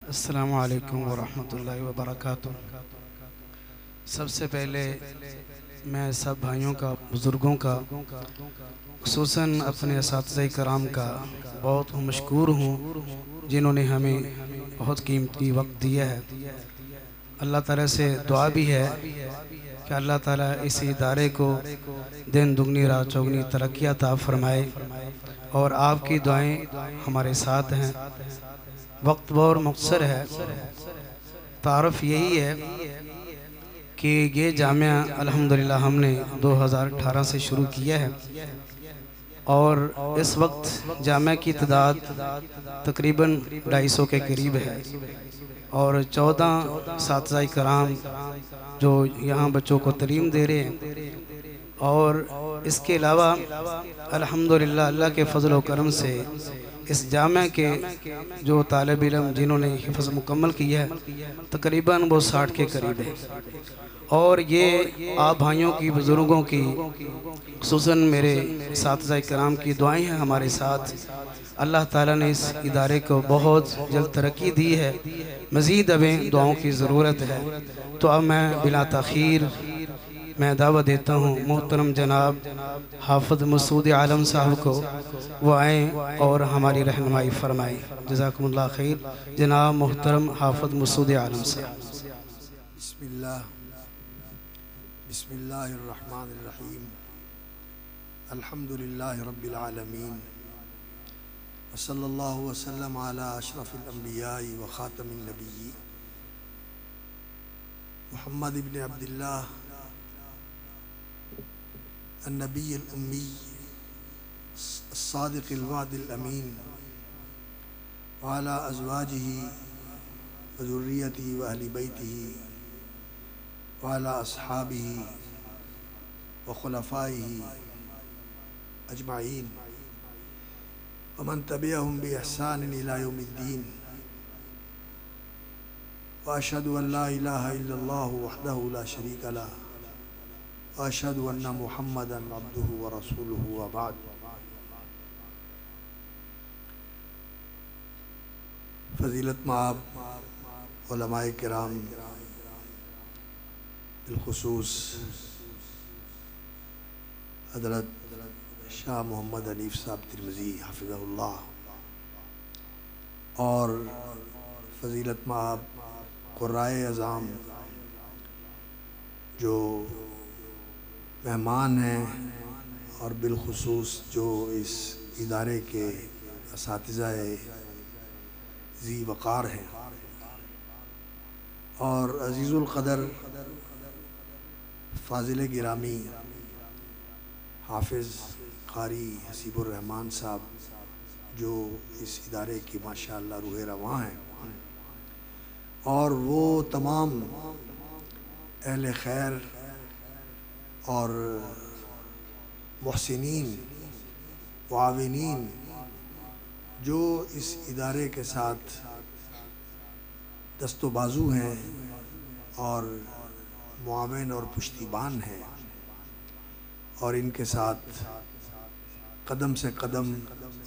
अस्सलामु अलैकुम वरहमतुल्लाहि वबरकातुह। सबसे पहले मैं सब भाइयों का, बुज़ुर्गों का, खुसूसन अपने असातिज़े कराम का बहुत मशकूर हूँ जिन्होंने हमें बहुत कीमती वक्त दिया है। अल्लाह ताला से दुआ भी है कि अल्लाह ताला इस इदारे को दिन दुगनी रात चौगनी तरक्की अता फरमाए और आपकी दुआएं हमारे साथ हैं। वक्त बहुत मुख्तसर है। तारफ़ यही है कि ये जामिया अल्हम्दुलिल्लाह हमने 2018 से शुरू किया है और इस वक्त जामिया की तादाद तकरीबन 250 के करीब है और 14 असातिज़ाए कराम जो यहाँ बच्चों को तालीम दे रहे हैं। और इसके अलावा अल्हम्दुलिल्लाह अल्लाह के फ़ज़ल व करम से इस जामिया के जो तालिब इल्म जिन्होंने हिफ़्ज़ मुकम्मल किया है तकरीबन वो 60 के करीब है। और ये आप भाइयों की, बुज़ुर्गों की, खुसूसन मेरे असातिज़ाए कराम की दुआएं हैं हमारे साथ। अल्लाह ताला ने इस इदारे को बहुत जल्द तरक्की दी है, मज़ीद अभी दुआओं की ज़रूरत है। तो अब मैं बिला तख़ीर मैं दावत देता हूँ मोहतरम जनाब हाफ़िज़ मसूद आलम साहब को, वो आएँ और हमारी रहनुमाई फ़रमाएँ। जज़ाकुमुल्लाह खैर। जनाब मोहतरम हाफ़िज़ मसूद आलम साहब। बिस्मिल्लाह बिस्मिल्लाहिर्रहमानिर्रहीम अल्हम्दुलिल्लाहि रब्बिल आलमीन व सल्लल्लाहु वसल्लम अला अशरफिल अंबियाई व खातमिन नबिय्यीन मुहम्मद इब्न अब्दुल्लाह अन्नबिय्युल उम्मी अस्सादिक़िल वादिल अमीन व अला अज़वाजिही व ज़ुर्रिय्यतिही व अहली बैतिही वाला अस्हाबिही व खुलफ़ाइही अजमाइन व मन तबिअहुम बि इहसान इला यौमिद्दीन व अशहदु अन ला इलाहा इल्लल्लाहु वहदहु ला शरीका लह व अशहदु अन्ना मुहम्मदन अब्दुहु व रसूलुहु व बाद। फ़ज़ीलत माब उलमाए किराम, बिलखुसूस हज़रत शाह मोहम्मद हनीफ़ साहब तिरमिज़ी हफ़िज़हुल्लाह और फ़ज़ीलत माब क़ुर्राए अज़ाम जो मेहमान हैं और बिलखुसूस जो इस इदारे के असातिज़ाए ज़ी वक़ार हैं और अज़ीज़ुल क़दर फ़ाज़िल गिरामी हाफिज़ क़ारी हसीबुर रहमान साहब जो इस इदारे की माशाअल्लाह रूह रवां हैं और वो तमाम अहले खैर और मुहसिनीन वाविनीन जो इस इदारे के साथ दस्तो बाजू हैं और मुआविन और पुश्तीबान हैं और इनके साथ कदम से कदम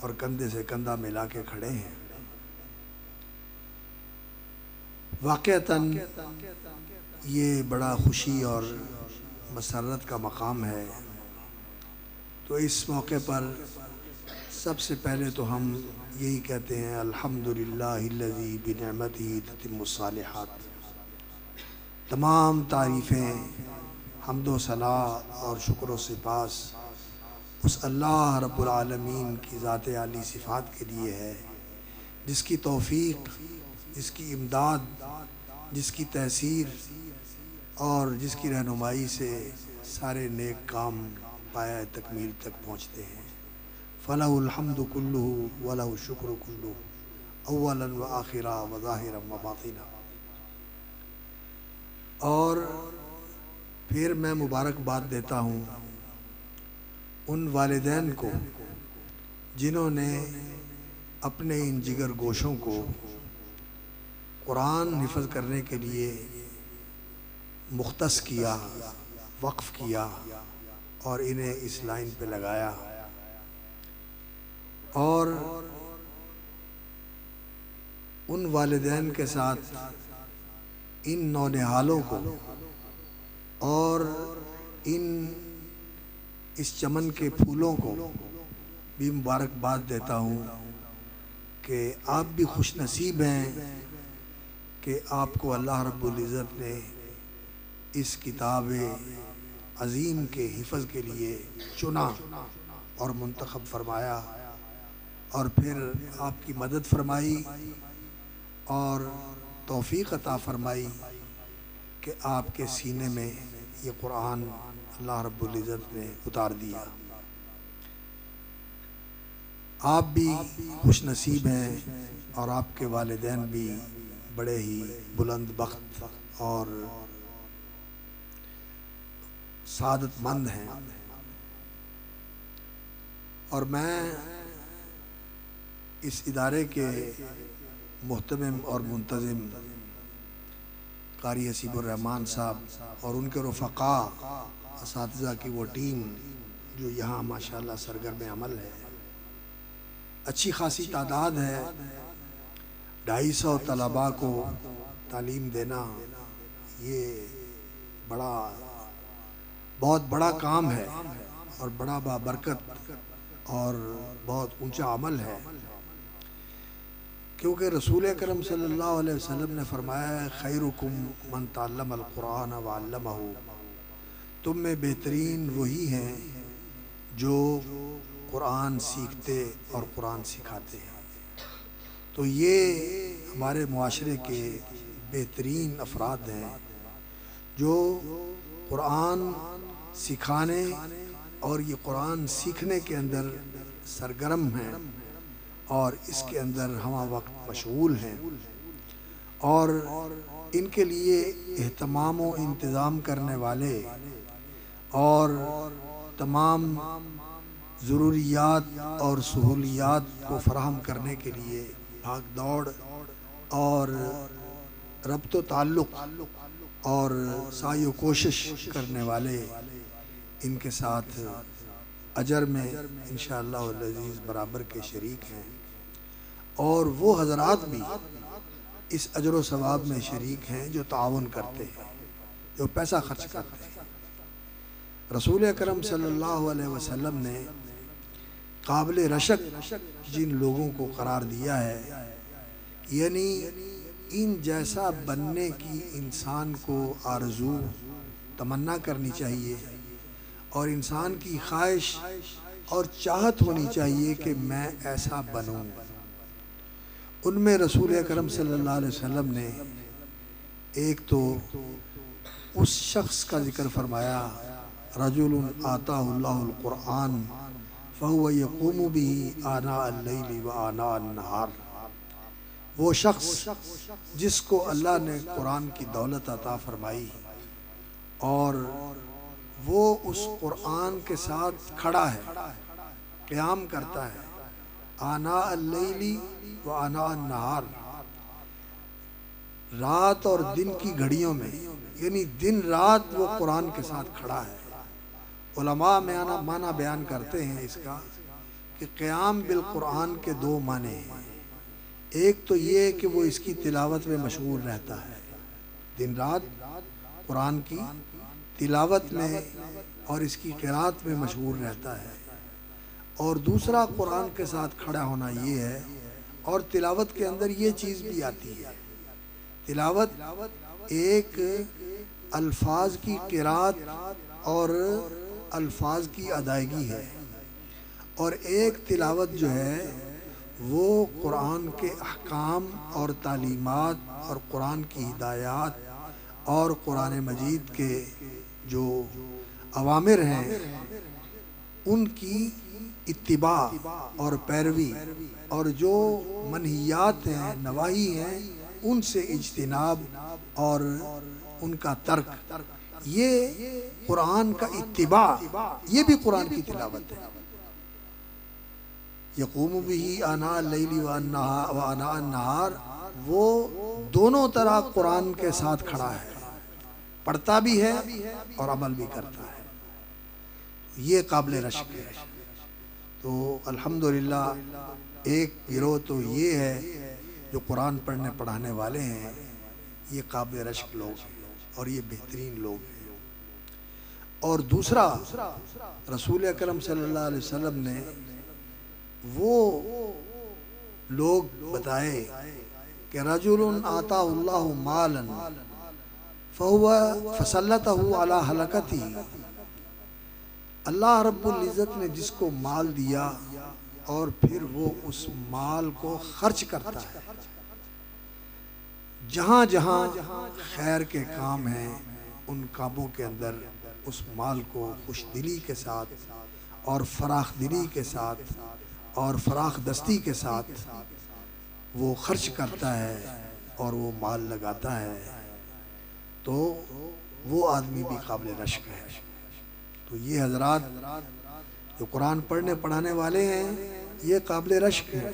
और कंधे से कंधा मिला के खड़े हैं। वाक़अतन ये बड़ा खुशी और मसर्रत का मकाम है। तो इस मौके पर सबसे पहले तो हम यही कहते हैं अल्हम्दुलिल्लाहिल्लज़ी बिनिअमतिही ततिम्मुस्सालिहात। तमाम तारीफ़ें, हम्दो सना और शुक्र व सिपास उस अल्लाह रब्बुल आलमीन की ज़ात आली सिफ़ात के लिए है जिसकी तौफ़ीक़, जिसकी इमदाद, जिसकी तहसीर और जिसकी रहनुमाई से सारे नेक काम पाया तकमील तक पहुँचते हैं। फ़लहुल हम्दु कुल्लुहु व लहु शुक्र कुल्लुहु अव्वलन व आखिरा व ज़ाहिरन व बातिना। और फिर मैं मुबारकबाद देता हूँ उन वालिदैन को जिन्होंने अपने इन जिगर गोशों को कुरान हिफ़्ज़ करने के लिए मुख्तस किया, वक्फ़ किया और इन्हें इस लाइन पे लगाया। और उन वालिदैन के साथ इन नौनिहालों को और इस चमन के फूलों को भी मुबारकबाद देता हूँ कि आप भी खुश नसीब हैं कि आपको अल्लाह रब्बुल इज़्ज़त ने इस किताब अज़ीम के हिफ़्ज़ के लिए चुना और मुंतखब फरमाया और फिर आपकी मदद फरमाई और तौफ़ीक़ अता फरमाई कि आपके सीने में ये कुरान अल्लाह रब्बुल इज़्ज़त ने उतार दिया। आप भी खुश नसीब हैं और आपके वालिदैन भी बड़े ही बुलंद बख्त और सादतमंद हैं। और मैं इस इदारे के मुहतमिम और मुंतज़िम कारी हसीबुर रहमान साहब और उनके रफ़क़ा असातिज़ा की वो टीम जो यहाँ माशाअल्लाह सरगर्म अमल है, अच्छी खासी तादाद है। 250 तलबा को तालीम देना ये बहुत बड़ा काम है और बड़ा बाबरकत और बहुत ऊंचा अमल है, क्योंकि रसूल अकरम सल्लल्लाहु अलैहि वसल्लम ने फरमाया है खैरुकुम मन तअल्लमल कुरान व अल्लमहु, तुम में बेहतरीन वही हैं जो कुरान सीखते और कुरान सिखाते हैं। तो ये हमारे मुआशरे के बेहतरीन अफराद हैं जो कुरान सिखाने और ये कुरान सीखने के अंदर सरगर्म हैं और इसके अंदर हमा वक्त मशगूल हैं और इनके लिए एहतमाम व इंतज़ाम करने वाले और तमाम ज़रूरियात और सहूलियात को फ़राहम करने के लिए भाग दौड़ और रब्तो ताल्लुक़ और साई व कोशिश करने वाले इनके साथ अजर में इंशाअल्लाह अज़ीज़ बराबर के शरीक हैं और वो हज़रात भी इस अजर व सवाब में शरीक हैं जो ताउन करते हैं, जो पैसा खर्च करते हैं। रसूल अकरम सल्लल्लाहु अलैहि वसल्लम ने काबिल रशक जिन लोगों को करार दिया है, यानी इन जैसा बनने की इंसान को आरज़ू तमन्ना करनी चाहिए और इंसान की ख्वाहिश और चाहत होनी चाहिए कि मैं ऐसा बनूं। उनमें रसूल अकरम सल्लल्लाहु अलैहि वसल्लम ने एक तो उस शख्स का जिक्र फरमाया, रजुलुन आताहुल्लाहुल कुरान फहुव यक़ूमु बिही आना अल-लैली व आना अन-नहार, वो शख्स जिसको अल्लाह ने कुरान की दौलत अता फरमाई और वो उस कुरान के साथ खड़ा है, क़याम करता है, आना अल-लैली व आना अन-नहार, रात और दिन की घड़ियों में, यानी दिन रात वो कुरान के साथ खड़ा है। उलमा में माना बयान करते हैं इसका कि क़याम बिल कुरान के दो माने हैं। एक तो ये कि वो इसकी तिलावत में मशगूल रहता है, दिन रात कुरान की तिलावत में और इसकी क़िराअत में मशगूल रहता है, और दूसरा कुरान के साथ खड़ा होना ये है। और तिलावत के अंदर ये चीज़ भी आती है, तिलावत एक अल्फाज की क़िराअत और अल्फाज की अदायगी है, और एक तिलावत जो है वो कुरान के अहकाम और तालीमात और कुरान की हिदायत और कुरान मजीद के जो अवामिर हैं उनकी इत्तिबा और पैरवी, और जो मनहियात हैं नवाही हैं उनसे इज्तिनाब और उनका तर्क, ये कुरान का इत्तिबा, ये भी कुरान की तिलावत है। यक़ूमु बिही आना लैली व आना अन्नहार, वो दोनों तरह कुरान के साथ खड़ा है, पढ़ता भी है और अमल भी करता है। ये काबिल रश्क है। तो अल्हम्दुलिल्लाह एक गिरोह तो ये है जो कुरान पढ़ने पढ़ाने वाले हैं ये काबिल रश्क लोग हैं और ये बेहतरीन लोग हैं। और दूसरा, रसूल अकरम सल्लल्लाहु अलैहि वसल्लम ने वो लोग बताए कि रजुलन आताहुल्लाहु मालन फहुवा फसल्लतहु अला हलकती, अल्लाह रब्बुल इज़्ज़त ने जिसको माल दिया और फिर वो उस माल को खर्च करता है, जहाँ जहाँ खैर के काम हैं उन कामों के अंदर उस माल को खुशदिली के साथ और फराख दिली के साथ और फराख दस्ती के साथ वो खर्च करता है और वो माल लगाता है, तो वो आदमी भी काबिल रश्क है। तो ये हजरात जो कुरान पढ़ने पढ़ाने वाले हैं ये काबिल रश्क है,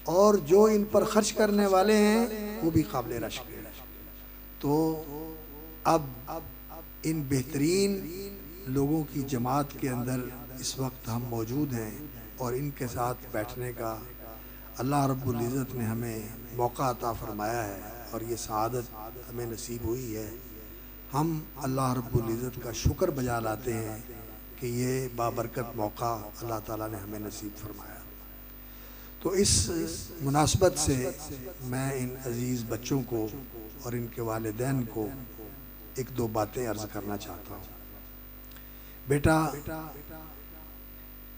और जो इन पर खर्च करने वाले हैं वो भी काबिल रश्क है। तो अब इन बेहतरीन लोगों की जमात के अंदर इस वक्त हम मौजूद हैं और इनके साथ बैठने का अल्लाह रब्बुल इज़्ज़त ने हमें मौका अता फरमाया है और ये सआदत हमें नसीब हुई है। हम अल्लाह रब्बुल इज़्ज़त का शुक्र बजा लाते हैं कि ये बाबरकत मौका अल्लाह ताला ने हमें नसीब फरमाया। तो इस मुनासबत से मैं इन अज़ीज़ बच्चों को और इनके वालिदैन को एक दो बातें अर्ज़ करना चाहता हूँ। बेटा,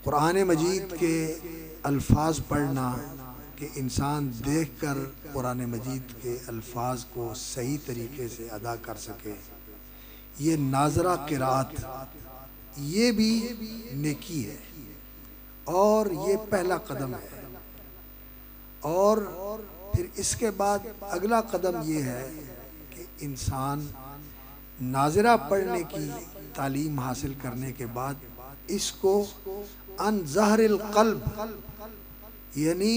कुरान मजीद के अल्फाज पढ़ना कि इंसान देखकर कुरान मजीद के अल्फाज को सही तरीके से अदा कर सके, ये नाज़रा क़िराअत, ये भी नेकी है और ये पहला कदम है। और फिर इसके बाद अगला कदम ये है कि इंसान नाज़रा पढ़ने की तालीम हासिल करने के बाद इसको अन ज़हरिल क़ल्ब यानी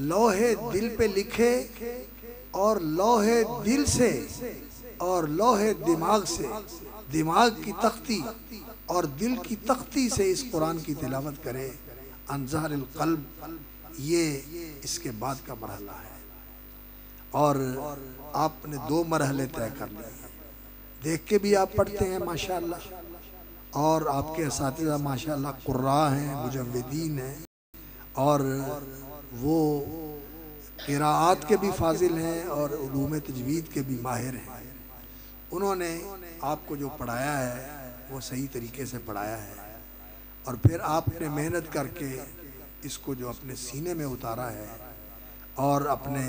लोहे दिल पे लिखे और लोहे दिल से और लोहे दिमाग से, दिमाग की तख्ती और दिल की तख्ती से इस कुरान की तिलावत करे। अन ज़हरिल क़ल्ब ये इसके बाद का मरहला है। और आपने दो मरहले तय कर लिए। देख के भी आप पढ़ते हैं माशाअल्लाह, और आपके असातिज़ा माशाअल्लाह कुर्रा हैं, मुजव्विदीन हैं, और वो क़िराअत के भी फाजिल हैं और उलूम तजवीद के भी माहिर हैं। उन्होंने आपको जो पढ़ाया है वो सही तरीके से पढ़ाया है, और फिर आपने मेहनत करके इसको जो अपने सीने में उतारा है और अपने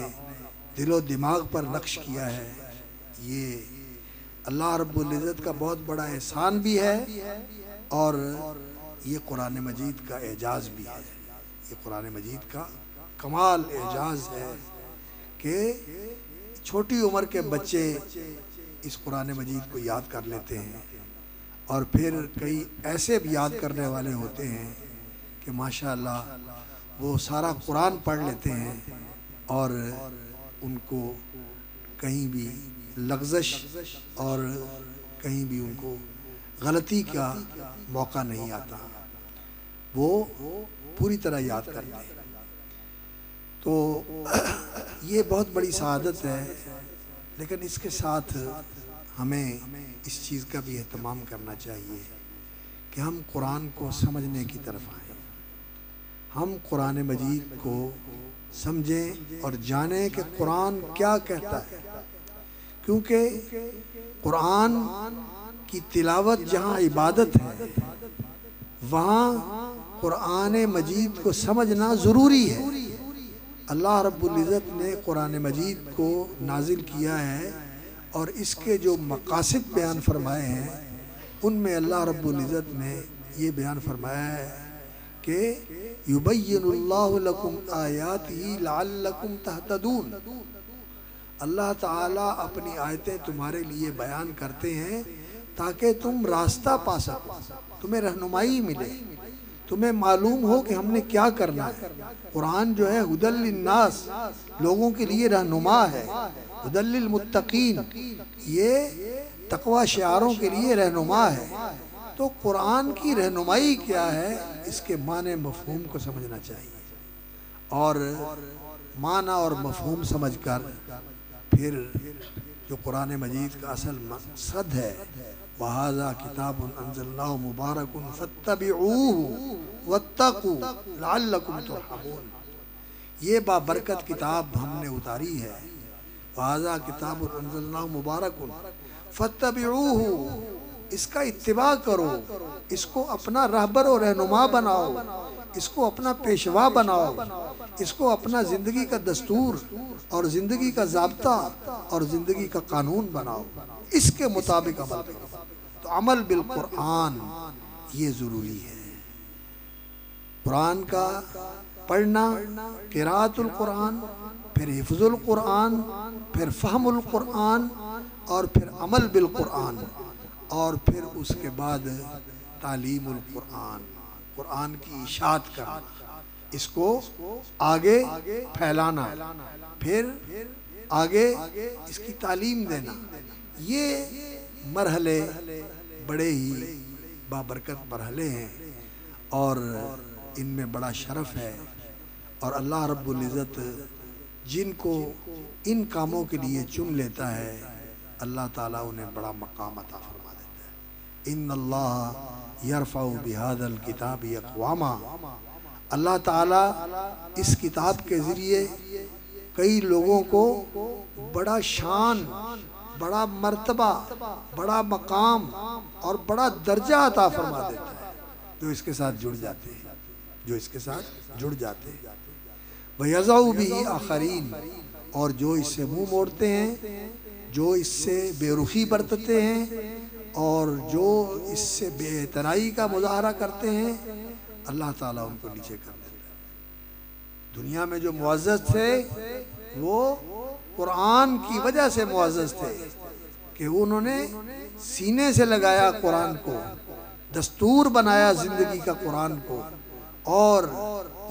दिलो दिमाग पर नक्श किया है, ये अल्लाह रब्बुल इज़्ज़त का बहुत बड़ा एहसान भी है और ये कुरान मजीद का एजाज़ भी है। ये कुरान मजीद का कमाल एजाज़ है कि छोटी उम्र के बच्चे इस कुरान मजीद को याद कर लेते हैं, और फिर कई ऐसे भी याद करने वाले होते हैं कि माशाअल्लाह वो सारा कुरान पढ़ लेते हैं और उनको कहीं भी लग़ज़श और कहीं भी उनको गलती का मौका नहीं आता, वो पूरी तरह याद करते हैं। तो ये बहुत बड़ी सआदत है, लेकिन इसके साथ हमें इस चीज़ का भी एहतमाम करना चाहिए कि हम कुरान को समझने की तरफ आएँ, हम कुरान मजीद को समझें और जानें कि कुरान क्या कहता है। क्योंकि कुरान की तिलावत जहाँ इबादत है, वहाँ कुरान मजीद को समझना ज़रूरी है। अल्लाह रब्बुल इज़्ज़त ने कुरान मजीद को नाजिल किया है और इसके जो मकासिद बयान फरमाए हैं, उनमें अल्लाह रब्बुल इज़्ज़त ने ये बयान फरमाया है कि युबय्यिनुल्लाहु लकुम आयातिही लअल्लकुम तहतदून। अल्लाह ताला अपनी आयतें तुम्हारे लिए बयान करते हैं ताकि तुम रास्ता पा सको, तुम्हें रहनुमाई मिले, तुम्हें मालूम हो कि हमने क्या करना है। कुरान जो है हुदल लिन्नास, लोगों के लिए रहनुमा है, हुदल लिल मुत्तकीन, ये तकवा शिआरों के लिए रहनुमा है। तो कुरान की रहनुमाई क्या है, इसके माने मफहूम को समझना चाहिए। और माना और मफहूम समझकर फिर जो कुरान मजीद का असल मकसद है, वहाज़ा किताबुन अंज़लनाहु मुबारकुन फत्तबिऊहु वत्तकू लअल्लकुम तुरहमून, ये बाबरकत किताब हमने उतारी है। वहाज़ा किताबुन अंज़लनाहु मुबारकुन फत्तबिऊहु, इसका इत्तिबा करो, इसको अपना रहबर और रहनुमा बनाओ, इसको अपना पेशवा बनाओ, इसको अपना ज़िंदगी का दस्तूर और ज़िंदगी का ज़ाब्ता और ज़िंदगी का कानून बनाओ, इसके मुताबिक अमल करो। तो अमल बिल कुरान ये ज़रूरी है। कुरान का पढ़ना, क़िराअतुल कुरान, फिर हिफ्ज़ुल कुरान, फिर फ़हमुल कुरान, और फिर अमल बिल कुरान, और फिर उसके बाद तालीमुल कुरान, कुरान की इशाअत करना, इसको आगे फैलाना, फिर आगे इसकी तालीम देना। ये मरहले बड़े ही बाबरकत मरहले हैं और इनमें बड़ा शरफ है। और अल्लाह रब्बुल इज़्ज़त जिनको इन कामों के लिए चुन लेता है, अल्लाह ताला उन्हें बड़ा मकाम अता फरमा देता है। इन्नल्लाह यरफ़उ बिहाज़ल किताबि अक़वामा, अल्लाह ताला इस किताब के ज़रिए कई लोगों को बड़ा शान, बड़ा मर्तबा, बड़ा मकाम और बड़ा दर्जा अता फरमा देता है जो इसके साथ जुड़ जाते हैं, जो इसके साथ जुड़ जाते हैं। वयज़उ बिही आखरीन, और जो इससे मुँह मोड़ते हैं, जो इससे बेरुखी बरतते हैं और जो इससे बेतनाई का मुजाहरा करते हैं, अल्लाह ताला उनको नीचे कर देता है। दुनिया में जो मुअज़्ज़ज़ थे वो कुरान की वजह से मुअज़्ज़ज़ थे कि उन्होंने सीने से लगाया कुरान को, दस्तूर बनाया ज़िंदगी का कुरान को, और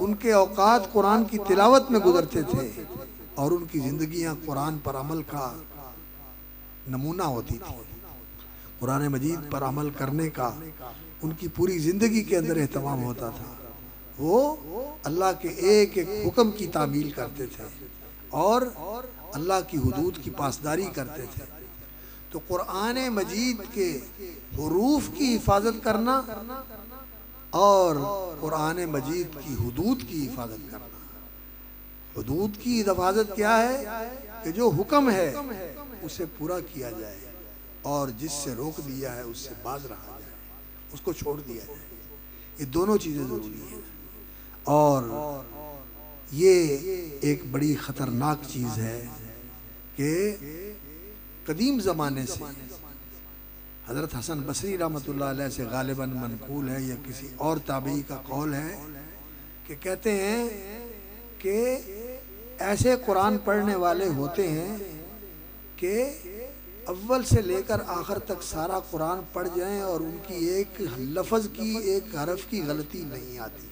उनके औकात कुरान की तिलावत में गुजरते थे और उनकी ज़िंदगियाँ कुरान पर अमल का नमूना होती थी। कुरान मजीद पर अमल करने का उनकी पूरी ज़िंदगी के अंदर एहतमाम होता था। वो अल्लाह के एक एक हुक्म की तामील करते थे और अल्लाह की हुदूद की पासदारी करते थे। तो कुरान मजीद के हुरूफ की हिफाजत करना और कुरान मजीद की हुदूद की हिफाजत करना। हुदूद की हिफाजत क्या है कि जो हुक्म है उसे पूरा किया जाए और जिससे रोक दिया है उससे बाज रहा जाए, उसको छोड़ दिया जाए। ये दोनों चीज़ें ज़रूरी हैं और ये एक बड़ी ख़तरनाक चीज़ है कि कदीम ज़माने से हज़रत हसन बसरी रहमतुल्लाह अलैह से गालिबन मनकूल है या किसी और ताबी का कौल है कि कहते हैं कि ऐसे कुरान पढ़ने वाले होते हैं कि अव्वल से लेकर आखिर तक सारा कुरान पढ़ जाएं और उनकी एक लफ्ज़ की, एक हरफ की गलती नहीं आती।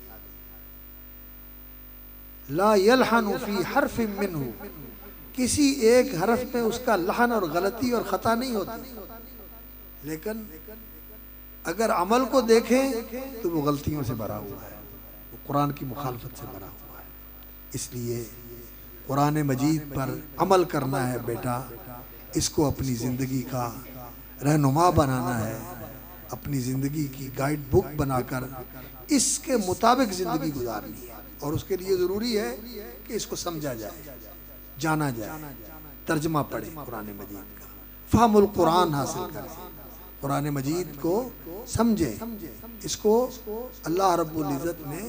ला यलहनु फी हरफिन मिन्हु, किसी एक हरफ में उसका लहन और गलती और ख़ता नहीं होती। लेकिन अगर अमल को देखें तो वो गलतियों से भरा हुआ है, वो कुरान की मुखालफत से भरा हुआ है। इसलिए कुरान मजीद पर अमल करना है बेटा, इसको अपनी ज़िंदगी का रहनुमा बनाना है, अपनी ज़िंदगी की गाइड बुक बनाकर इसके मुताबिक ज़िंदगी गुजारनी है। और उसके लिए ज़रूरी है कि इसको समझा जाए, जाना जाए, तर्जमा पढ़े कुरान मजीद का, फ़हमुल कुरान हासिल करें, कुरान मजीद को समझे। इसको अल्लाह रब्बुल इज़्ज़त ने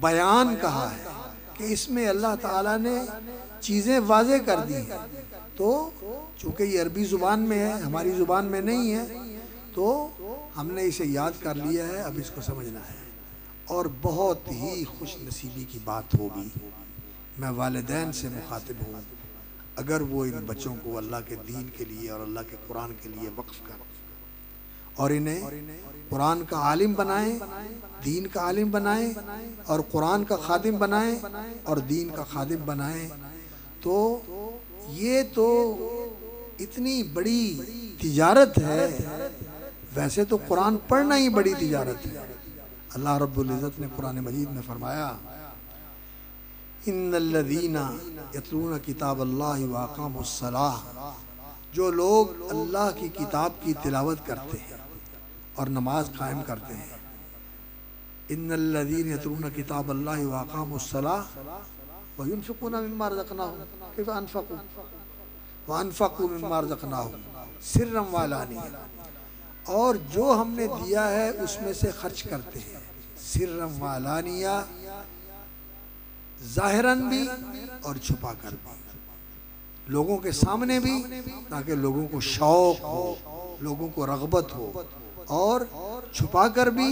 बयान कहा है कि इसमें अल्लाह ताला ने चीज़ें वाज़े कर दी हैं। तो चूँकि ये अरबी ज़ुबान में है, हमारी ज़ुबान में नहीं है, तो हमने इसे याद कर लिया है, अब इसको समझना है। और बहुत ही खुश नसीबी की बात होगी, मैं वालिदैन से मुखातिब हूँ, अगर वो इन बच्चों को अल्लाह के दीन के लिए और अल्लाह के कुरान के लिए वक्फ़ कर और इन्हें कुरान का आलिम बनाएं, दीन का आलिम बनाएं और कुरान का खादिम बनाएं और दीन का खादिम बनाएं। तो ये तो इतनी बड़ी तिजारत है। वैसे तो कुरान पढ़ना ही बड़ी तिजारत है। अल्लाह रब्बुल इज़्ज़त ने कुरान मजीद में फरमाया, इन्नल्लज़ीना यतलूना किताब अल्लाह व अक़ामुस्सलाह, जो लोग अल्लाह की किताब की तिलावत करते हैं और नमाज कायम करते हैं। इन्नल्लज़ीना यतलूना किताब अल्लाह व अक़ामुस्सलाह व युनफ़िक़ूना मिम्मा रज़क़नाहुम कैफ़ अनफ़क़ू व अनफ़क़ू मिम्मा रज़क़नाहुम सिर्रन व अलानिया, और जो हमने दिया है उसमें से खर्च करते हैं, सिर्रन व अलानिया, ज़ाहिरन भी और छुपा कर भी, लोगों के सामने भी, ताकि लोगों को शौक हो, लोगों को रग़बत हो, और छुपा कर भी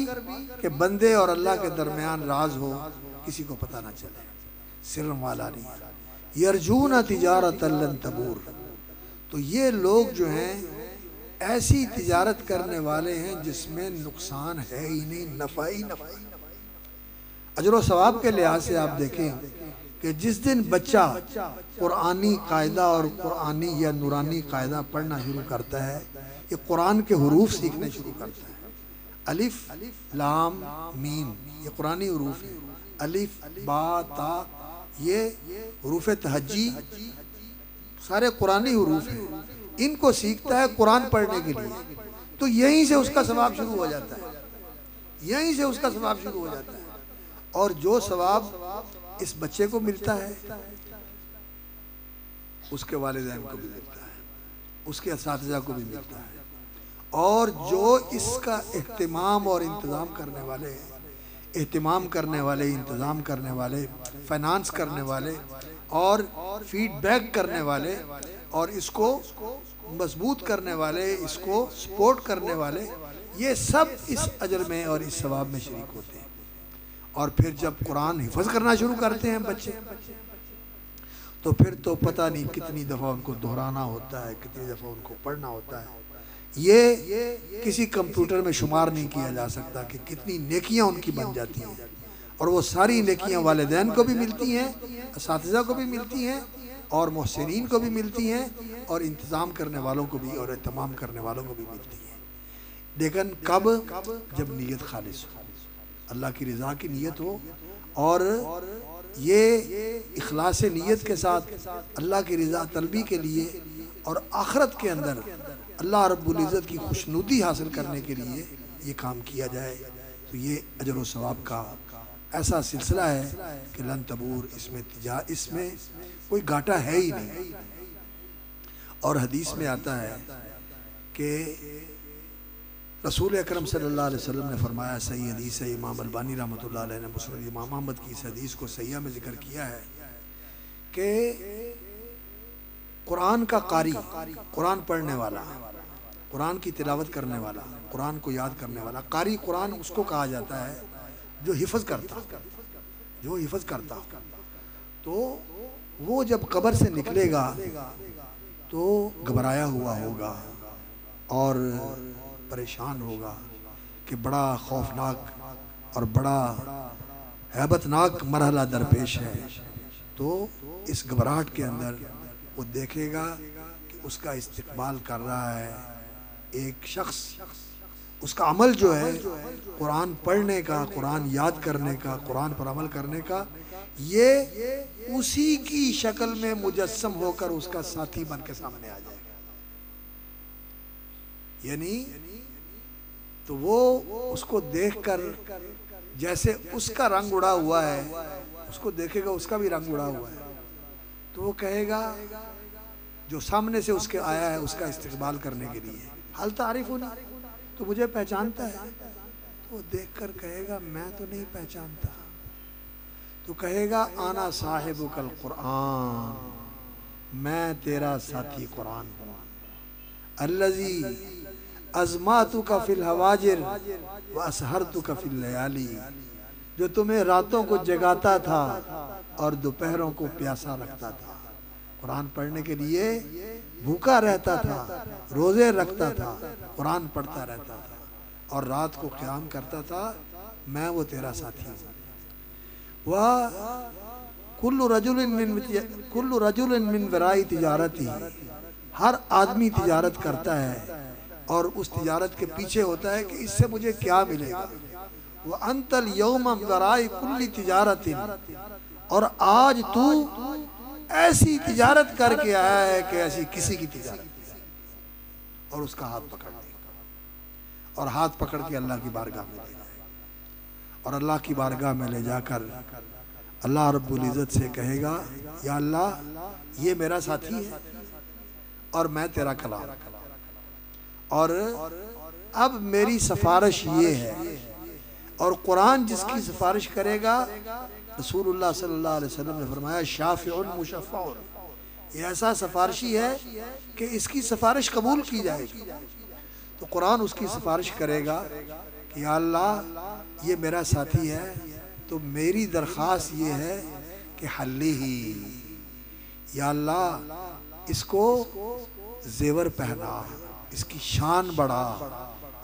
कि बंदे और अल्लाह के दरमियान राज हो, किसी को पता ना चले। सिर्रन व अलानिया यरजूना तिजारतन लन तबूर, तो ये लोग जो हैं ऐसी तिजारत करने वाले हैं जिसमें नुकसान है ही नहीं, नफ़ा ही नफ़ा। अजर व सवाब के लिहाज से आप देखें कि जिस दिन बच्चा कुरानी कायदा और कुरानी या नूरानी कायदा पढ़ना शुरू करता है, ये कुरान के हुरूफ सीखने शुरू करता है। अलिफ लाम मीम ये कुरानी हुरूफ है, अलिफ बा ता ये हुरूफ तहज्जी सारे कुरानी हुरूफ हैं। इनको सीखता है कुरान पढ़ने के लिए, तो यहीं से उसका सवाब शुरू हो जाता है, यहीं से उसका सवाब शुरू हो जाता है। और जो सवाब इस बच्चे को मिलता है उसके वालिदैन को भी मिलता है, उसके असातिज़ा को भी मिलता है, और जो इसका एहतिमाम और इंतज़ाम करने वाले हैं, एहतिमाम करने वाले, इंतज़ाम करने वाले, फाइनेंस करने वाले और फीडबैक करने वाले और इसको मजबूत करने वाले, इसको सपोर्ट करने वाले, ये सब इस अजर में और इस सवाब में शरीक होते हैं। और फिर जब कुरान हिफ्ज़ करना शुरू करते हैं बच्चे, तो फिर तो पता नहीं कितनी दफ़ा उनको दोहराना होता है, कितनी दफ़ा उनको पढ़ना होता है। ये किसी कंप्यूटर में शुमार नहीं किया जा सकता कि कितनी नेकियां उनकी बन जाती हैं, और वो सारी नेकियां वालिदैन को भी मिलती हैं, असातिज़ा को भी मिलती हैं, और मोहसिनीन को भी मिलती हैं, और इंतज़ाम करने वालों को भी और एहतमाम करने वालों को भी मिलती हैं। लेकिन कब? जब नीयत खालिस हो, अल्लाह की रज़ा की नीयत हो, और ये इखलास नीयत के साथ अल्लाह की रज़ा तलबी के लिए और आखिरत के अंदर अल्लाह रब्बुल इज़्ज़त की खुशनुदी हासिल करने के लिए ये काम किया जाए, तो ये अजर व सवाब का ऐसा सिलसिला है कि लन तबूर, इसमें कोई घाटा है ही नहीं। और हदीस में आता है कि रसूल अकरम सल्लल्लाहु अलैहि वसल्लम ने फरमाया, सही हदीस है, इमाम अलबानी रहमतुल्लाह अलैह ने मुस्नद इमाम अहमद की इस हदीस को सहीह में जिक्र किया है कि कुरान का कारी, कुरान पढ़ने वाला, कुरान की तिलावत करने वाला, कुरान को याद करने वाला, कारी कुरान उसको कहा जाता है जो हिफ्ज़ करता, जो हिफ्ज़ करता। तो वो जब कब्र से निकलेगा तो घबराया हुआ होगा और परेशान होगा कि बड़ा खौफनाक और बड़ा हैबतनाक मरहला दरपेश है। तो इस घबराहट के अंदर वो देखेगा कि उसका इस्तकबाल कर रहा है एक शख्स, उसका अमल जो है कुरान पढ़ने का, कुरान याद करने का, कुरान पर अमल करने का, ये उसी की शक्ल में मुजस्सम होकर उसका साथी बन के सामने आ जाएगा। यानी तो वो उसको देखकर जैसे उसका रंग उड़ा हुआ है, उसको देखेगा उसका भी रंग उड़ा हुआ है, तो वो कहेगा जो सामने से उसके आया है उसका इस्तकबाल करने के लिए, हल तारिफुनी, तो मुझे पहचानता है? तो वो देखकर कहेगा मैं तो नहीं पहचानता। तो कहेगा आना साहिबुकल कुरान, मैं तेरा साथी कुरान हूँ, अल्लज़ी अज़मातुका फिल हवाजिर व असहरतुका फिल लयाली, जो तुम्हें रातों को जगाता था और दोपहरों को प्यासा रखता था, कुरान पढ़ने के लिए भूखा रहता था, रोज़े रखता था, कुरान पढ़ता रहता था और रात को क़याम करता था, मैं वो तेरा साथी हूँ। वह कुल्लु रजुलिन मिन वराई तिजारती, हर आदमी तिजारत करता है और उस तिजारत के पीछे होता है कि इससे मुझे क्या मिलेगा। वह अंतल यौम वराई कुल्ली तिजारतिन, और आज तू ऐसी तिजारत करके आया है कि ऐसी किसी की तिजारत नहीं। और उसका हाथ पकड़ लेगा और हाथ पकड़ के अल्लाह की बारगाह में ले जाएगा और अल्लाह की बारगाह में ले जाकर अल्लाह रब्बुल इज़्ज़त से कहेगा, या अल्लाह ये मेरा साथी है और मैं तेरा कलाम, और अब मेरी सिफारिश ये है। और कुरान जिसकी सिफारिश करेगा, रसूलुल्लाह सल्लल्लाहु अलैहि वसल्लम ने फरमाया, शाफिउन मुशफ़्फ़अउन, ये ऐसा सिफारिशी है कि इसकी सिफारिश कबूल की जाएगी। तो कुरान उसकी सिफारिश करेगा कि या अल्लाह ये मेरा साथी है, तो मेरी दरख्वास्त ये है कि हल्ली ही, या अल्लाह इसको जेवर पहना, इसकी शान बढ़ा,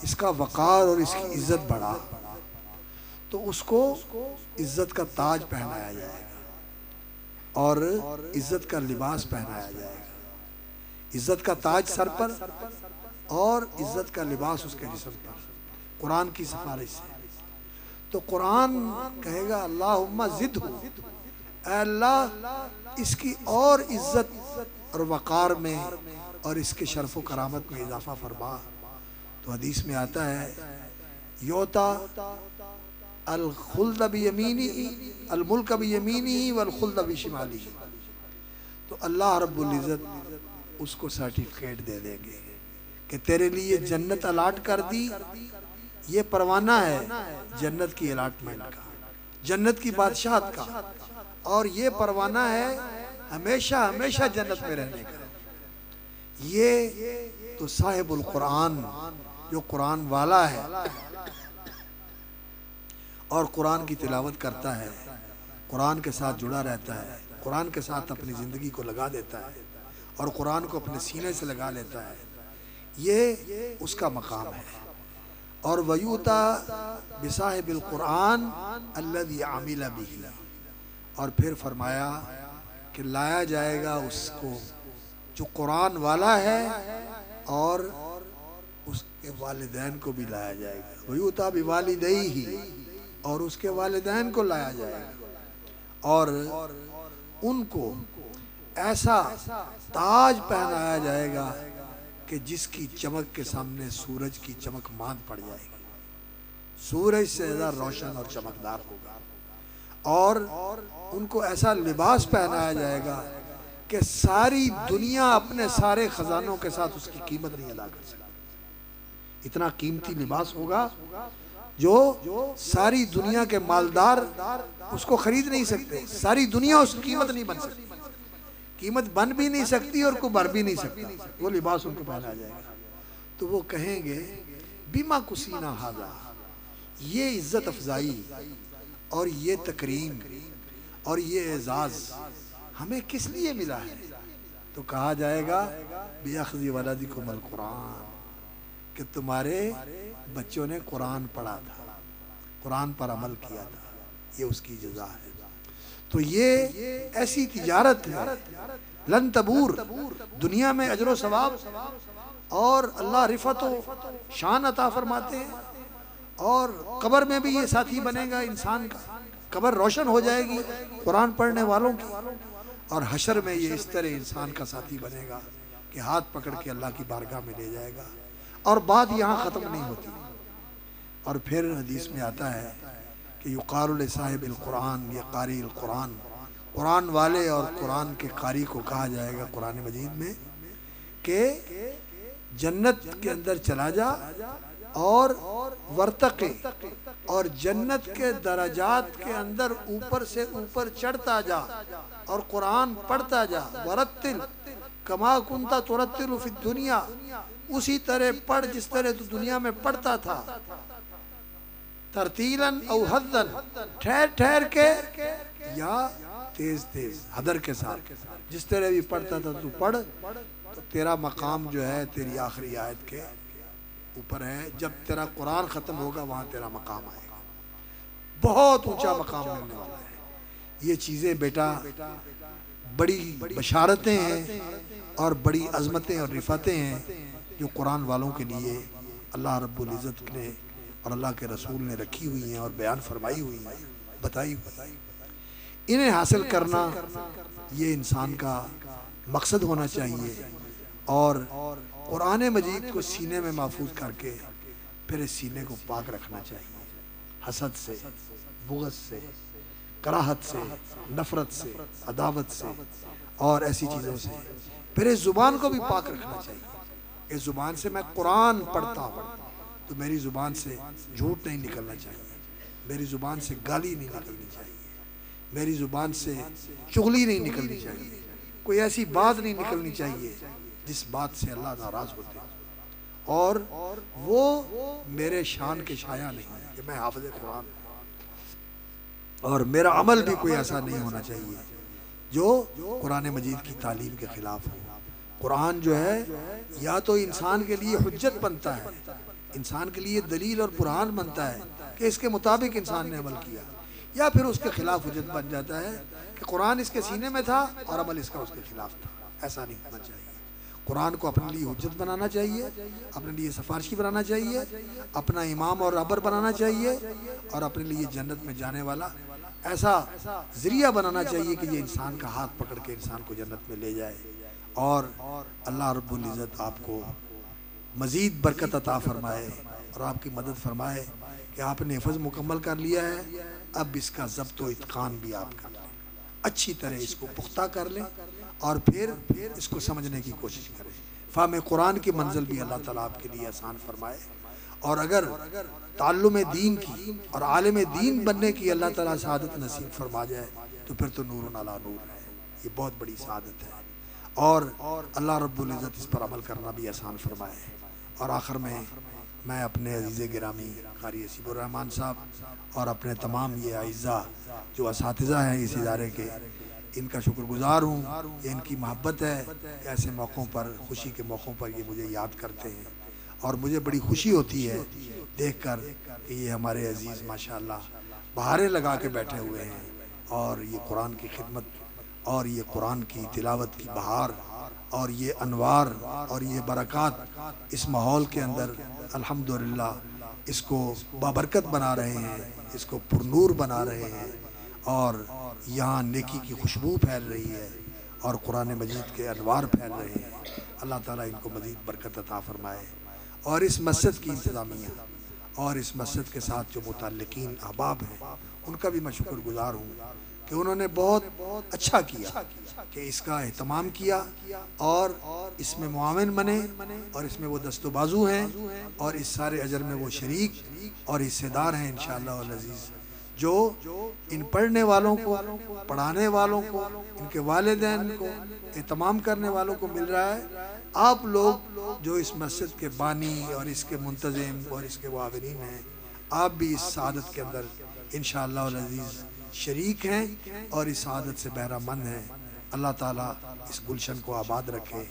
इसका वक़ार और इसकी इज्जत बढ़ा। तो उसको इज्जत का ताज पहनाया जाएगा और इज्जत का लिबास पहनाया जाएगा। इज्जत का ताज सर पर और इज्जत का लिबास उसके जिस्म पर, कुरान की सिफारिश से। तो कुरान कहेगा, अल्लाहुम्मा ज़िदहु, अल्लाह इसकी और इज्जत और वक़ार में और इसके शर्फ़ व करामत में इजाफ़ा फरमा। तो हदीस में आता है, योता अल खुल्द बियमीनी अल मुल्क बियमीनी वल खुल्द बिशिमाली। तो अल्लाह रब्बुल इज़्ज़त उसको सर्टिफिकेट दे देंगे कि तेरे लिए जन्नत अलाट कर दी, ये परवाना है जन्नत की अलाटमेंट का, जन्नत की बादशाहत का, और ये परवाना है हमेशा हमेशा जन्नत में रहने का। ये तो साहिबुल कुरान, जो कुरान वाला है और कुरान की तिलावत करता है, कुरान के साथ जुड़ा रहता है, कुरान के साथ अपनी ज़िंदगी को लगा देता है और कुरान को अपने सीने से लगा लेता है, ये उसका मकाम है। और वयूता बिसाहिबिल कुरान अल्लज़ी आमिला बिही, और फिर फरमाया कि लाया जाएगा उसको जो कुरान वाला है और उसके वालिदैन को भी लाया जाएगा। वयूता बिवालिदैही, और उसके वालिदैन को लाया जाएगा और उनको ऐसा ताज पहनाया जाएगा कि जिसकी चमक के सामने सूरज की चमक मांद पड़ जाएगी, सूरज से ज़्यादा रोशन और चमकदार होगा। और उनको ऐसा लिबास पहनाया जाएगा कि सारी दुनिया अपने सारे खजानों के साथ उसकी कीमत नहीं अदा कर सकती। इतना कीमती लिबास होगा जो सारी दुनिया के मालदार उसको खरीद नहीं सकते, सारी दुनिया उसकी कीमत नहीं बन सकती, कीमत बन भी नहीं सकती और को भर भी नहीं सकती। वो लिबास उनको पहना जाएगा। तो वो कहेंगे, बीमा कुसीना हाजा, ये इज्जत अफजाई और ये तकरीम और ये एजाज हमें किस लिए मिला है? तो कहा जाएगा, बिअख्ज़ि वलदिकुमुल कुरान, कि तुम्हारे बच्चों ने कुरान पढ़ा था, कुरान पर अमल किया था, ये उसकी जज़ा है। तो ये ऐसी तिजारत है लन तबूर, दुनिया में अजर व सवाब और अल्लाह रिफत व शान अता फरमाते हैं, और कब्र में भी ये साथी बनेगा इंसान का, कब्र रोशन हो जाएगी कुरान पढ़ने वालों की, और हशर में ये इस तरह इंसान का साथी बनेगा कि हाथ पकड़ के अल्लाह की बारगाह में ले जाएगा। और बात यहाँ ख़त्म नहीं होती। और फिर हदीस में आता है कि युक़ालु लिसाहिबिल कुरान, ये क़ारिल कुरान, कुरान वाले और कुरान के कारी को कहा जाएगा कुरान मजीद में कि जन्नत के अंदर चला जा और वर्तक़े, और जन्नत के दराजात के अंदर ऊपर से ऊपर चढ़ता जा और कुरान पढ़ता जा। वरत्तिल कमा कुंता तुरत्तिलु फिद दुनिया, उसी तरह पढ़ जिस तरह तू दुनिया में पढ़ता था। तरतीलन औ हद्दन, ठहर ठहर के या तेज तेज, हदर के साथ, जिस तरह भी पढ़ता था तू पढ़, तो तेरा मकाम जो है तेरी आखिरी आयत के ऊपर है। जब तेरा कुरान ख़त्म होगा वहाँ तेरा मकाम आएगा, बहुत ऊंचा मकाम मिलने वाला है। ये चीज़ें बेटा बड़ी बशारतें हैं और बड़ी अज़मतें और रिफ़तें हैं जो कुरान वालों के लिए अल्लाह रब्बुल इज़्ज़त ने और अल्लाह के रसूल ने रखी हुई हैं और बयान फरमाई हुई हैं, बताई। इन्हें हासिल करना ये इंसान का मकसद होना चाहिए। और कुरान मजीद को सीने में महफूज करके फिर इस सीने को पाक रखना चाहिए हसद से, बुग़्ज़ से, कराहत से, नफ़रत से, अदावत से और ऐसी चीज़ों से। फिर इस ज़ुबान को भी पाक रखना चाहिए। इस ज़ुबान से मैं कुरान पढ़ता हूँ तो मेरी ज़ुबान से झूठ नहीं निकलना चाहिए, मेरी ज़ुबान से गाली नहीं निकलनी चाहिए, मेरी ज़ुबान से चुगली नहीं निकलनी चाहिए, कोई ऐसी बात नहीं निकलनी चाहिए जिस बात से अल्लाह नाराज़ होते हैं। और वो मेरे शान के शाया नहीं है कि मैं हाफ़िज़ कुरान, और मेरा अमल भी कोई ऐसा नहीं होना चाहिए जो कुरान मजीद की तालीम के ख़िलाफ़ हो। कुरान जो है या तो इंसान के लिए हुज्जत बनता है, इंसान के लिए दलील और बुरहान बनता है कि इसके मुताबिक इंसान ने अमल किया, या फिर उसके खिलाफ हुज्जत बन जाता है कि कुरान इसके सीने में था और अमल इसका उसके खिलाफ था। ऐसा नहीं होना चाहिए। कुरान को अपने लिए हुज्जत बनाना चाहिए, अपने लिए सिफारिशी बनाना चाहिए, अपना इमाम और रहबर बनाना चाहिए, और अपने लिए जन्नत में जाने वाला ऐसा ज़रिया बनाना चाहिए कि ये इंसान का हाथ पकड़ के इंसान को जन्नत में ले जाए। और अल्लाह रब्बुल इज़्ज़त आपको मज़ीद बरकत अता फ़रमाए और आपकी मदद फ़रमाए कि आपने हिफ़्ज़ मुकम्मल कर लिया है, अब इसका ज़ब्त व इत्क़ान भी आप कर लें, अच्छी तरह इसको पुख्ता कर लें और फिर इसको समझने की कोशिश करें। फ़हम कुरान की मंजिल भी अल्लाह ताला आपके लिए आसान फ़रमाए। और अगर ताल्लुम दीन की और आलिम दीन बनने की अल्लाह ताला शहादत नसीब फरमा जाए तो फिर तो नूरुन अला नूर है, ये बहुत बड़ी शहादत है। और अल्लाह रब्बुल इज़्ज़त इस पर अमल करना भी आसान फरमाए। और आखिर में मैं अपने अज़ीज़ गिरामी क़ारी हसीबुर रहमान साहब और अपने तमाम ये आइज़ा जो असातिज़ा हैं इस इदारे के, इनका शुक्रगुज़ार हूँ। ये इनकी मोहब्बत है, ऐसे मौक़ों पर, खुशी के मौक़ों पर ये मुझे याद करते हैं और मुझे बड़ी खुशी होती है देख कर कि ये हमारे अज़ीज़ माशाअल्लाह बहारें लगा के बैठे हुए हैं और ये कुरान की खिदमत और ये कुरान की तिलावत की बहार और ये अनवार और ये बरक़ात इस माहौल के अंदर अल्हम्दुलिल्लाह इसको बाबरकत बना रहे हैं, इसको पुरनूर बना रहे हैं और यहाँ नेकी की खुशबू फैल रही है और कुरान मजीद के अनवार फैल रहे हैं। अल्लाह ताला इनको मज़ीद बरकत अता फ़रमाए। और इस मस्जिद की इंतज़ामिया और इस मस्जिद के साथ जो मुताल्लिकीन अहबाब हैं उनका भी मैं शुक्रगुज़ार हूँ कि उन्होंने बहुत अच्छा किया कि इसका एहतमाम किया और इसमें मुआविन बने और इसमें वो दस्तबाजू हैं और इस सारे अजर में वो शरीक और हिस्सेदार हैं इंशाअल्लाह अल अज़ीज़। जो इन पढ़ने वालों को, पढ़ाने वालों को, इनके वालिदैन को, एहतमाम करने वालों को मिल रहा है। आप लोग जो इस मस्जिद के बानी और इसके मुंतज़िम और इसके वाविरीन हैं, आप भी इस सादत के अंदर इंशाअल्लाह अल अज़ीज़ शरीक हैं और इस सादत से बहरामंद हैं। अल्लाह ताला इस गुलशन को आबाद रखे,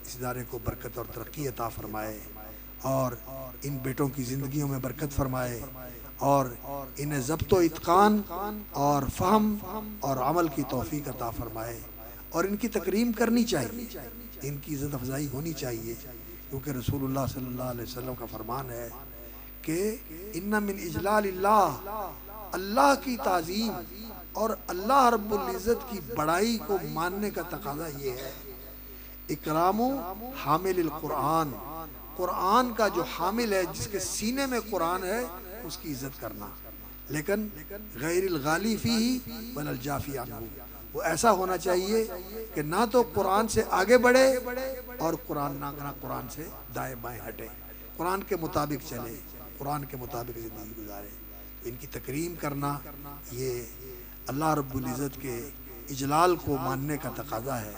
इस इदारे को बरकत और तरक्की अता फ़रमाए और इन बेटों की ज़िंदगियों में बरकत फ़रमाए और इन्हें ज़ब्त व इत्क़ान और फ़हम और अमल की तौफ़ीक़ अता फ़रमाए। और इनकी तकरीम करनी चाहिए, इनकी इज़्ज़त अफ़ज़ाई होनी चाहिए, क्योंकि रसूलुल्लाह सल्लल्लाहु अलैहि वसल्लम का फ़रमान है कि इन्ना मिन इजलालिल्लाह, अल्लाह की ताज़ीम और अल्लाह रब्बुल इज़्ज़त की बड़ाई को मानने का तकाज़ा ये है, इकरामु हामिलिल कुरान, कुरान का जो हामिल है, जिसके सीने में कुरान है, उसकी इज़्ज़त करना। लेकिन गैरिल गाली फीही वलल जाफ़ी अन्हु, वो ऐसा होना चाहिए कि ना तो कुरान से आगे बढ़े और कुरान ना कुरान से दाएं बाएं हटे, कुरान के मुताबिक चले, कुरान के मुताबिक ज़िंदगी गुजारे। तो इनकी तकरीम करना ये अल्लाह रब्बुल इज़्ज़त के इजलाल को मानने का तकाज़ा है,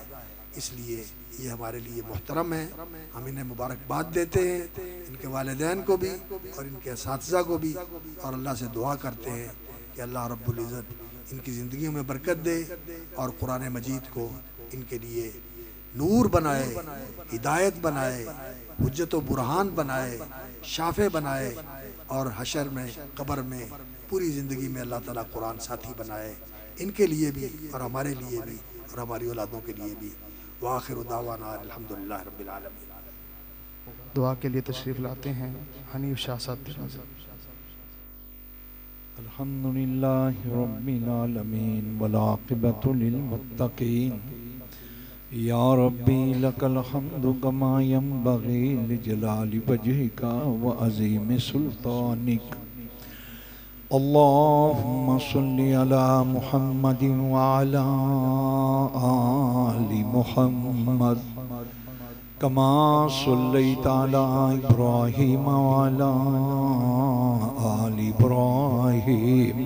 इसलिए ये हमारे लिए मुहतरम है। हम इन्हें मुबारकबाद देते हैं, इनके वालिदैन को भी और इनके असातिज़ा को भी, और अल्लाह से दुआ करते हैं कि अल्लाह रब्बुल इज़्ज़त इनकी ज़िंदगियों में बरकत दे और कुरान मजीद को इनके लिए नूर बनाए, हिदायत बनाए, हुज्जत व बुरहान बनाए, शाफ़े बनाए और हशर में, कब्र में, पूरी ज़िंदगी में अल्लाह ताला कुरान साथी बनाए, इनके लिए भी और हमारे लिए भी और हमारी औलादों के लिए भी। वाखिरु दावाना अल्हम्दुलिल्लाह रब्बिल आलमीन। दुआ के लिए तशरीफ़ लाते हैं हनीफ शाह साहब। अल्हम्दुलिल्लाहि रब्बिल आलमीन वल आक़िबतु लिल मुत्तक़ीन। या रब्बी लकल हम्दु कमा यंबग़ी लिजलालि वजहिका व अज़ीमि सुल्तानिक। अल्लाहुम्मा सल्लि अला मुहम्मदिन व अला आलि मुहम्मद कमा सल्लैता अला इब्राहीम व अला आलि इब्राहीम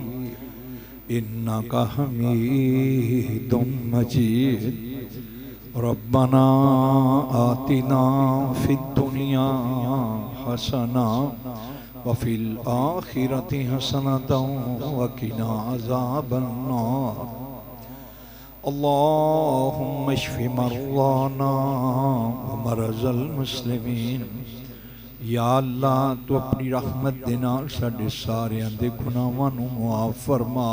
इन्नका हमीदुम मजीद। रब्बना आतिना फिद दुनिया हसना व फिल आखिरति हसनतन व किना अज़ाबन नार। अल्लाहुम्मा इश्फि मर्ज़ाना व मरज़ल मुस्लिमीन। या अल्लाह तू अपनी रहमत दे नाल साडे सारियां दे गुनाहां नूं मुआफ़ फरमा।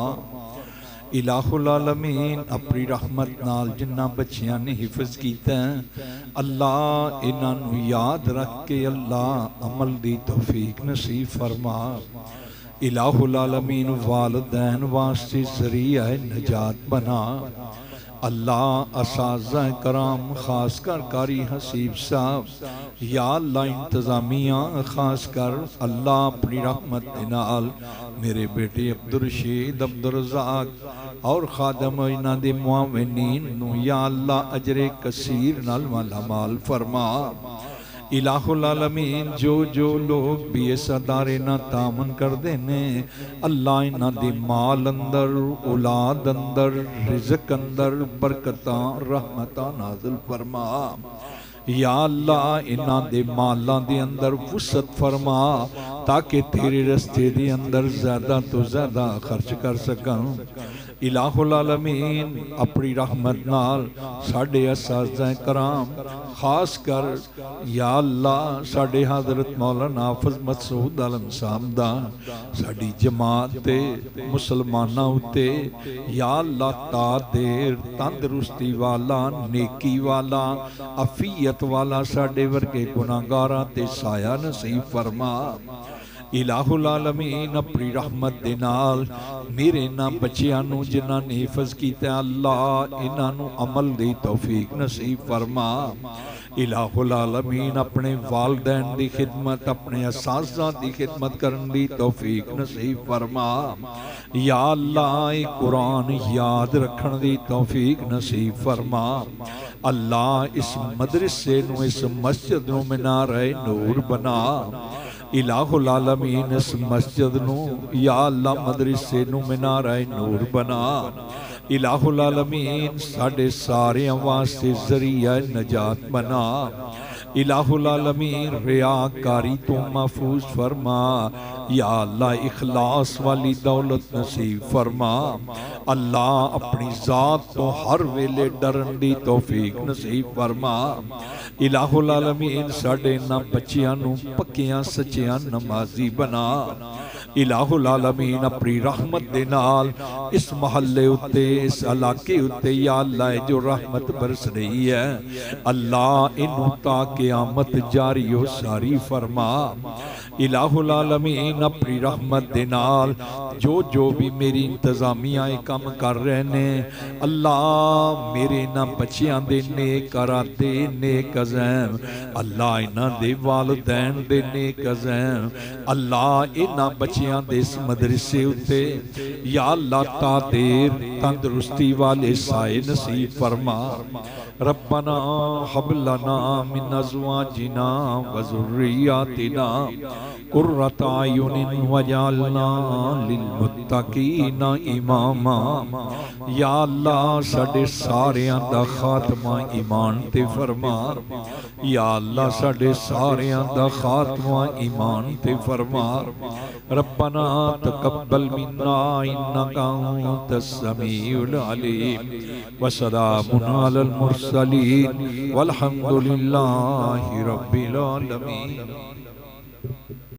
इलाहुल आलमीन अपनी रहमत नाल जिन्ना बच्चियां ने हिफज कीता अल्लाह इन्हां नूं याद रख के अल्लाह अमल दी तौफीक नसीब फरमा। इलाहुल आलमीन वालिदैन वास्ते ज़रिया नजात बना। अल्लाह असाज़ा कराम खास कर कारी हसीब साहब या अल्लाह इंतज़ामिया खास कर अल्लाह अपनी रहमत दे नाल मेरे बेटे अब्दुल रशीद अब्दुल रज़ाक और खादम इन्हां दे मुआविनीन नूं या अल्लाह अजरे कसीर नाल माला माल फरमा। इलाहुल आलमीन जो जो लोग भी इस अदारे ना तामन करते ने अल्लाह इन्हां दे माल अंदर औलाद अंदर रिज़्क अंदर बरकतां रहमतां नाज़िल फरमा। या अल्लाह इन्हां दे मालां दे अंदर वुसअत फरमा ताकि तेरे रस्ते दे अंदर ज़्यादा तो ज़्यादा खर्च कर सकन। इलाहुल आलमीन अपनी रहमत नाल साडे असाज़ा कराम खास कर या अल्लाह साडे हज़रत मौलाना हाफ़िज़ मसूद आलम साहब दा साडी जमात ते मुसलमानां उत्ते या अल्लाह तादेर तंदरुस्ती वाला नेकी वाला अफियत वाला साडे वर्गे गुनाहगारां ते साया नसीब फरमा। इलाहुल आलमीन अपनी रहमत दे नाल मेरे ना बच्चियां नूं जिन्हां ने हिफज कीता अल्लाह इन्हां नूं अमल दी तौफीक नसीब फरमा। इलाहुल आलमीन अपने वालदैन दी खिदमत अपने असाज़ा दी खिदमत करन दी तौफीक नसीब फरमा। या अल्लाह कुरान याद रखन दी तौफीक नसीब फरमा। अल्लाह इस मदरसे नूं इस मस्जिद नूं मीनारे नूर बना। इलाहुल आलमीन इस मस्जिद नूं या अल्लाह मदरसे नूं मीनारा नूर बना। इलाहुल आलमीन साडे सारियां वास्ते ज़रिया नजात बना। इलाहुल आलमीन रियाकारी तो महफूज फरमा। या अल्लाह इखलास वाली दौलत नसीब फरमा। अल्लाह अपनी ज़ात तो हर वेले डरन दी तौफीक नसीब फरमा। इलाहुल आलमीन साडे ना बच्चियां नूं पक्कियां सच्चियां नमाजी बना। इलाहुल आलमीन अपनी रहमत दे नाल इस महल्ले उत्ते इस इलाके उत्ते या अल्लाह जो रहमत बरस रही है अल्लाह इनू ता क़यामत जारी हो सारी फरमा। इलाहुल आलमीन अपनी रहमत दे नाल जो जो भी मेरी इंतजामिया काम कर रहे ने अल्लाह मेरे ना बच्चियां दे नेक इरादे नेक अज़ैम अल्लाह इन्हां दे वालिदैन दे नेक अज़ैम अल्लाह इन्हां बच्चियां दे इस मदरसे उत्ते या अल्लाह तादेर तंदरुस्ती वाले साए नसीब फरमा। रब्बना हब लना मिन अज़वाजिना व ज़ुर्रिय्यातिना कुर्रता अयुनिन वजअलना लिलमुत्तकीना इमामा। या अल्लाह साडे सारियां दा खात्मा ईमान ते फरमा। या अल्लाह साडे सारियां दा खात्मा ईमान ते फरमा। रब्बना तकब्बल मिन्ना इन्नका अंतस समीउल अलीम व सलामुन अलल मुरसलीन वल्हम्दुलिल्लाहि रब्बिल आलमीन।